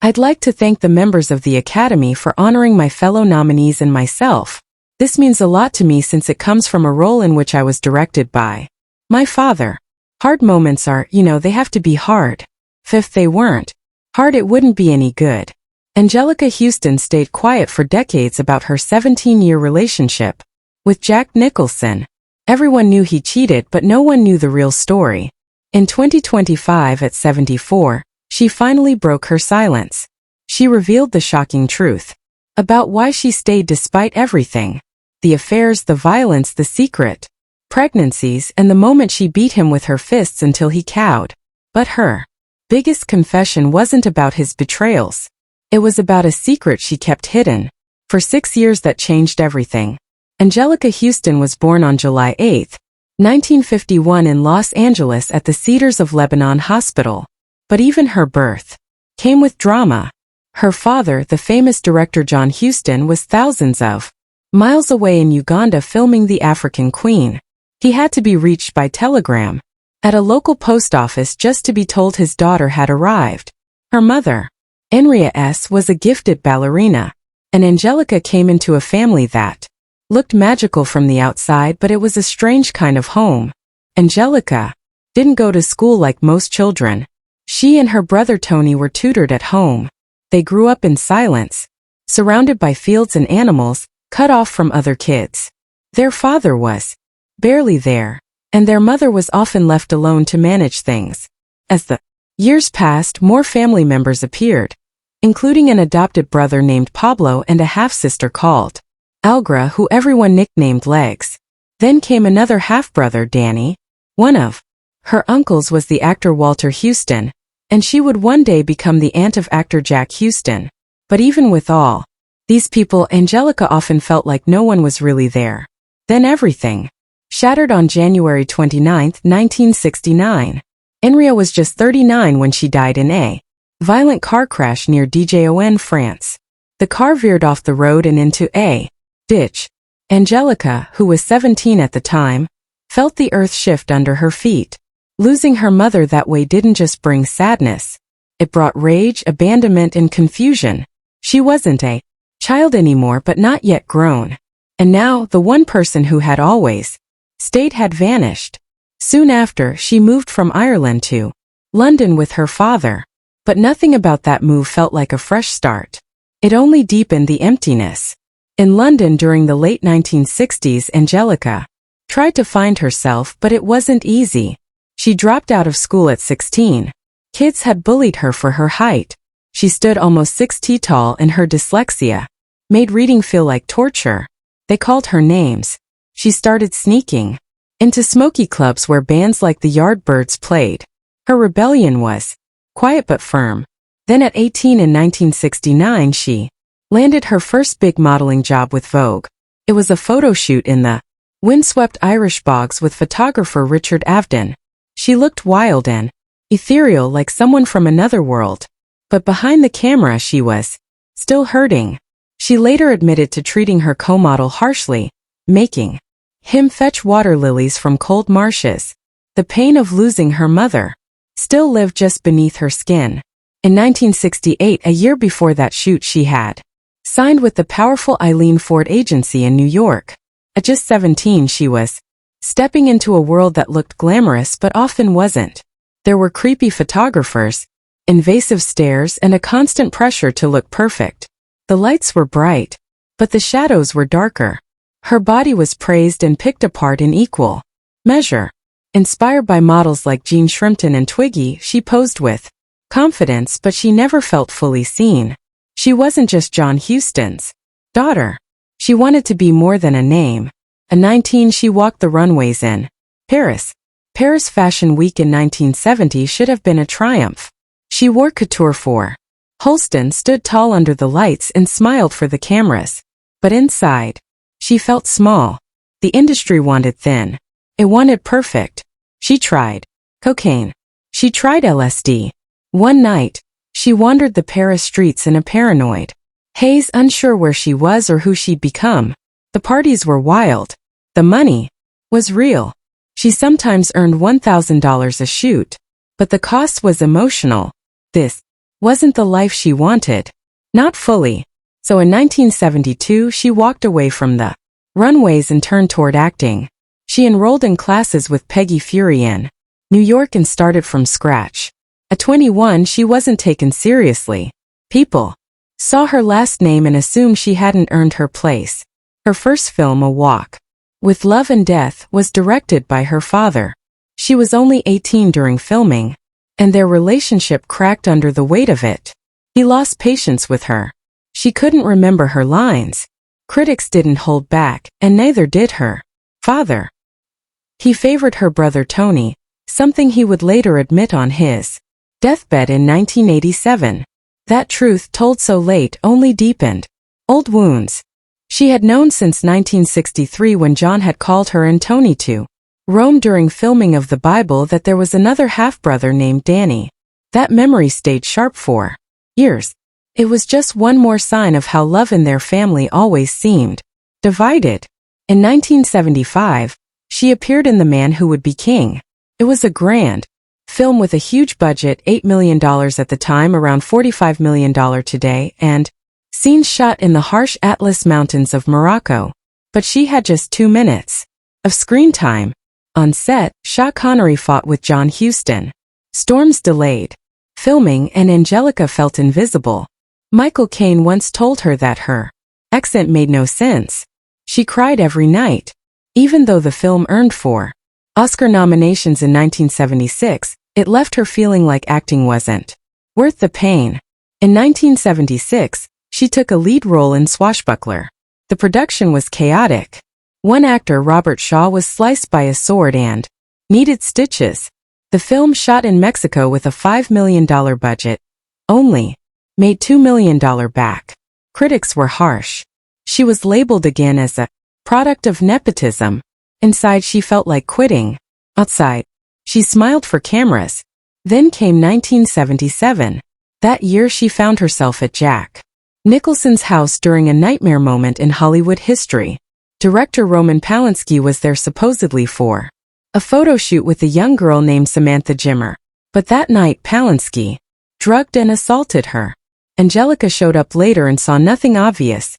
I'd like to thank the members of the Academy for honoring my fellow nominees and myself. This means a lot to me since it comes from a role in which I was directed by my father. Hard moments are, they have to be hard. If they weren't hard, it wouldn't be any good. Anjelica Huston stayed quiet for decades about her 17-year relationship with Jack Nicholson. Everyone knew he cheated, but no one knew the real story. In 2025, at 74, she finally broke her silence. She revealed the shocking truth about why she stayed despite everything. The affairs, the violence, the secret pregnancies, and the moment she beat him with her fists until he cowed. But her biggest confession wasn't about his betrayals. It was about a secret she kept hidden for 6 years that changed everything. Anjelica Huston was born on July 8, 1951 in Los Angeles at the Cedars of Lebanon Hospital. But even her birth came with drama. Her father, the famous director John Huston, was thousands of miles away in Uganda filming The African Queen. He had to be reached by telegram at a local post office just to be told his daughter had arrived. Her mother, Enria S., was a gifted ballerina, and Anjelica came into a family that looked magical from the outside, but it was a strange kind of home. Anjelica didn't go to school like most children. She and her brother Tony were tutored at home. They grew up in silence, surrounded by fields and animals, cut off from other kids. Their father was barely there, and their mother was often left alone to manage things. As the years passed, more family members appeared, including an adopted brother named Pablo and a half-sister called Algra, who everyone nicknamed Legs. Then came another half-brother, Danny. One of her uncles was the actor Walter Huston, and she would one day become the aunt of actor Jack Huston. But even with all these people, Anjelica often felt like no one was really there. Then everything shattered on January 29, 1969. Enria was just 39 when she died in a violent car crash near Dijon, France. The car veered off the road and into a ditch. Anjelica, who was 17 at the time, felt the earth shift under her feet. Losing her mother that way didn't just bring sadness. It brought rage, abandonment, and confusion. She wasn't a child anymore, but not yet grown. And now, the one person who had always stayed had vanished. Soon after, she moved from Ireland to London with her father. But nothing about that move felt like a fresh start. It only deepened the emptiness. In London during the late 1960s, Anjelica tried to find herself, but it wasn't easy. She dropped out of school at 16. Kids had bullied her for her height. She stood almost 6 feet tall, and her dyslexia made reading feel like torture. They called her names. She started sneaking into smoky clubs where bands like the Yardbirds played. Her rebellion was quiet but firm. Then at 18 in 1969 she landed her first big modeling job with Vogue. It was a photo shoot in the windswept Irish bogs with photographer Richard Avedon. She looked wild and ethereal, like someone from another world. But behind the camera she was still hurting. She later admitted to treating her co-model harshly, making him fetch water lilies from cold marshes. The pain of losing her mother still lived just beneath her skin. In 1968, a year before that shoot, she had signed with the powerful Eileen Ford agency in New York. At just 17, she was stepping into a world that looked glamorous but often wasn't. There were creepy photographers, invasive stares, and a constant pressure to look perfect. The lights were bright, but the shadows were darker. Her body was praised and picked apart in equal measure. Inspired by models like Jean Shrimpton and Twiggy, she posed with confidence, but she never felt fully seen. She wasn't just John Huston's daughter. She wanted to be more than a name. At 19, she walked the runways in Paris. Paris Fashion Week in 1970 should have been a triumph. She wore couture for Huston, stood tall under the lights, and smiled for the cameras. But inside, she felt small. The industry wanted thin. It wanted perfect. She tried cocaine. She tried LSD. One night, she wandered the Paris streets in a paranoid haze, unsure where she was or who she'd become. The parties were wild. The money was real. She sometimes earned $1,000 a shoot. But the cost was emotional. This wasn't the life she wanted. Not fully. So in 1972 she walked away from the runways and turned toward acting. She enrolled in classes with Peggy Fury in New York and started from scratch. At 21 she wasn't taken seriously. People saw her last name and assumed she hadn't earned her place. Her first film, A Walk with Love and Death, was directed by her father. She was only 18 during filming, and their relationship cracked under the weight of it. He lost patience with her. She couldn't remember her lines. Critics didn't hold back, and neither did her father. He favored her brother Tony, something he would later admit on his deathbed in 1987. That truth, told so late, only deepened old wounds. She had known since 1963, when John had called her and Tony to Rome during filming of the Bible, that there was another half-brother named Danny. That memory stayed sharp for years. It was just one more sign of how love in their family always seemed divided. In 1975, she appeared in The Man Who Would Be King. It was a grand film with a huge budget, $8 million at the time, around $45 million today, and scenes shot in the harsh Atlas Mountains of Morocco. But she had just 2 minutes of screen time. On set, Sean Connery fought with John Huston. Storms delayed filming, and Anjelica felt invisible. Michael Caine once told her that her accent made no sense. She cried every night. Even though the film earned 4 Oscar nominations in 1976, it left her feeling like acting wasn't worth the pain. In 1976, she took a lead role in Swashbuckler. The production was chaotic. One actor, Robert Shaw, was sliced by a sword and needed stitches. The film, shot in Mexico with a $5 million budget, only made $2 million back. Critics were harsh. She was labeled again as a product of nepotism. Inside she felt like quitting. Outside, she smiled for cameras. Then came 1977. That year she found herself at Jack Nicholson's house during a nightmare moment in Hollywood history. Director Roman Polanski was there supposedly for a photo shoot with a young girl named Samantha Jimmer. But that night Polanski drugged and assaulted her. Anjelica showed up later and saw nothing obvious.